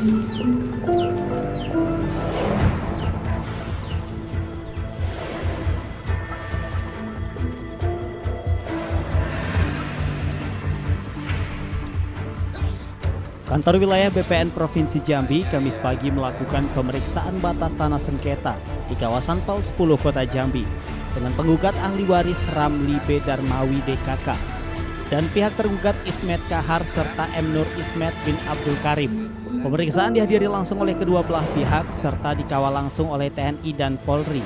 Kantor wilayah BPN Provinsi Jambi Kamis pagi melakukan pemeriksaan batas tanah sengketa di kawasan PAL 10 Kota Jambi dengan penggugat ahli waris Ramli B. Darmawi DKK dan pihak tergugat Ismet Kahar serta M. Nur Ismet bin Abdul Karim. Pemeriksaan dihadiri langsung oleh kedua belah pihak serta dikawal langsung oleh TNI dan Polri.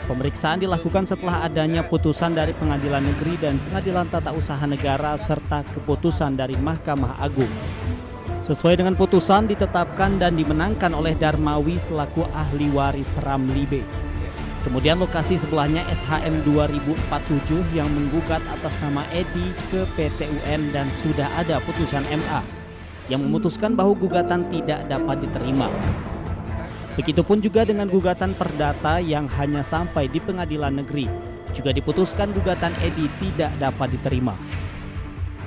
Pemeriksaan dilakukan setelah adanya putusan dari Pengadilan Negeri dan Pengadilan Tata Usaha Negara serta keputusan dari Mahkamah Agung. Sesuai dengan putusan ditetapkan dan dimenangkan oleh Darmawi selaku ahli waris Ramli B. Kemudian lokasi sebelahnya SHM 2047 yang menggugat atas nama Edi ke PT UN dan sudah ada putusan MA yang memutuskan bahwa gugatan tidak dapat diterima. Begitupun juga dengan gugatan perdata yang hanya sampai di pengadilan negeri, juga diputuskan gugatan Edi tidak dapat diterima.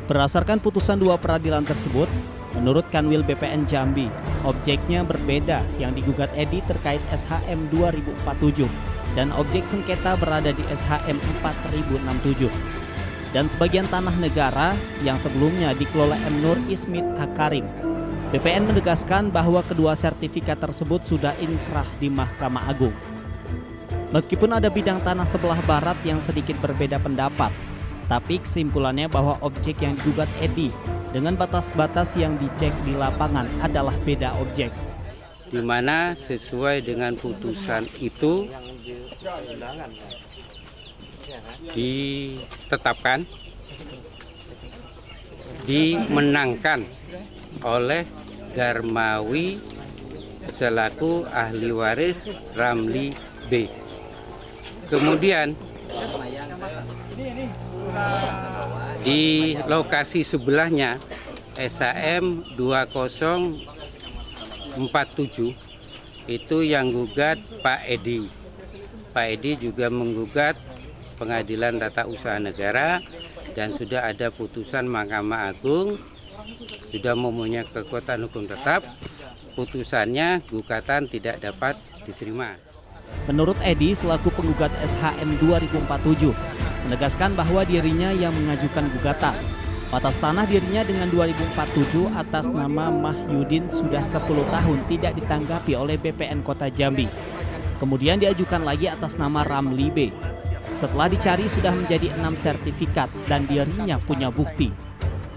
Berdasarkan putusan dua peradilan tersebut, menurut Kanwil BPN Jambi, objeknya berbeda yang digugat Edi terkait SHM 2047 dan objek sengketa berada di SHM 4067. Dan sebagian tanah negara yang sebelumnya dikelola M. Nur Ismet Karim. BPN menegaskan bahwa kedua sertifikat tersebut sudah inkrah di Mahkamah Agung. Meskipun ada bidang tanah sebelah barat yang sedikit berbeda pendapat, tapi kesimpulannya bahwa objek yang digugat Edi dengan batas-batas yang dicek di lapangan adalah beda objek. Di mana sesuai dengan putusan itu ditetapkan, dimenangkan oleh Darmawi selaku ahli waris Ramli B. Kemudian di lokasi sebelahnya SHM 2047 itu yang gugat Pak Edi. Pak Edi juga menggugat Pengadilan Tata Usaha Negara dan sudah ada putusan Mahkamah Agung, sudah mempunyai kekuatan hukum tetap, putusannya gugatan tidak dapat diterima. Menurut Edi selaku penggugat SHM 2047, menegaskan bahwa dirinya yang mengajukan gugatan. Batas tanah dirinya dengan 2047 atas nama Mahyudin sudah 10 tahun tidak ditanggapi oleh BPN Kota Jambi. Kemudian diajukan lagi atas nama Ramli B. Setelah dicari sudah menjadi 6 sertifikat dan dirinya punya bukti.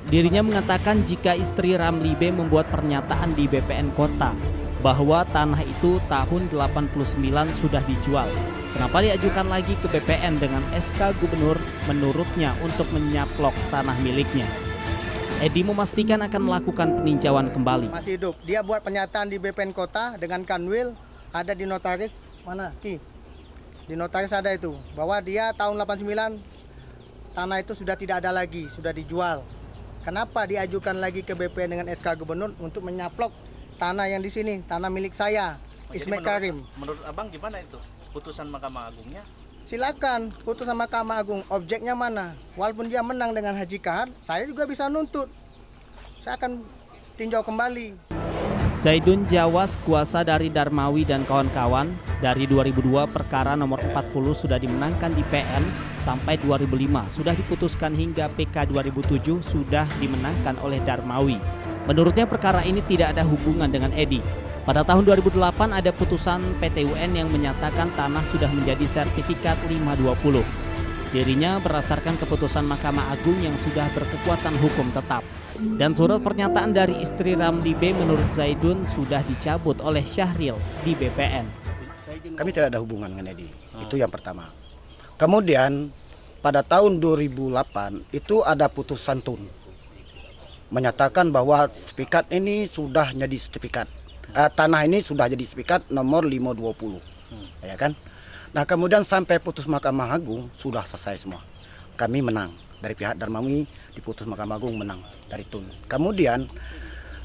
Dirinya mengatakan jika istri Ramli B membuat pernyataan di BPN Kota bahwa tanah itu tahun 89 sudah dijual. Kenapa diajukan lagi ke BPN dengan SK Gubernur menurutnya untuk menyaplok tanah miliknya? Edi memastikan akan melakukan peninjauan kembali. Masih hidup. Dia buat pernyataan di BPN Kota dengan Kanwil, ada di notaris, mana Ki? Di notaris ada itu, bahwa dia tahun 89 tanah itu sudah tidak ada lagi, sudah dijual. Kenapa diajukan lagi ke BPN dengan SK Gubernur untuk menyaplok tanah yang di sini, tanah milik saya, Ismet Karim. Menurut Abang gimana itu putusan Mahkamah Agungnya? Silakan putusan Mahkamah Agung, objeknya mana? Walaupun dia menang dengan Haji Kahar, saya juga bisa nuntut. Saya akan tinjau kembali. Zaidun Jawas, kuasa dari Darmawi dan kawan-kawan, dari 2002 perkara nomor 40 sudah dimenangkan di PN sampai 2005 sudah diputuskan hingga PK 2007 sudah dimenangkan oleh Darmawi. Menurutnya perkara ini tidak ada hubungan dengan Edi. Pada tahun 2008 ada putusan PT UN yang menyatakan tanah sudah menjadi sertifikat 520. Dirinya berdasarkan keputusan Mahkamah Agung yang sudah berkekuatan hukum tetap. Dan surat pernyataan dari istri Ramli B menurut Zaidun sudah dicabut oleh Syahril di BPN. Kami tidak ada hubungan dengan Edi, itu yang pertama. Kemudian pada tahun 2008 itu ada putusan TUN menyatakan bahwa sertifikat ini sudah jadi sertifikat. Tanah ini sudah jadi sertifikat nomor 520. Ya kan? Nah, kemudian sampai putus Mahkamah Agung sudah selesai semua. Kami menang dari pihak Darmawi, diputus Mahkamah Agung menang dari TUN. Kemudian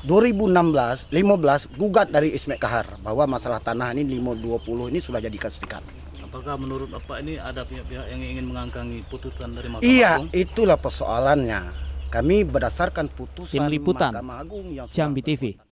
2015 gugat dari Ismet Kahar bahwa masalah tanah ini 520 ini sudah jadikan sertifikat. Apakah menurut Bapak ini ada pihak-pihak yang ingin mengangkangi putusan dari Mahkamah Iya, Agung? itulah persoalannya. Kami berdasarkan putusan Tim Liputan, Mahkamah Agung yang Jambi TV.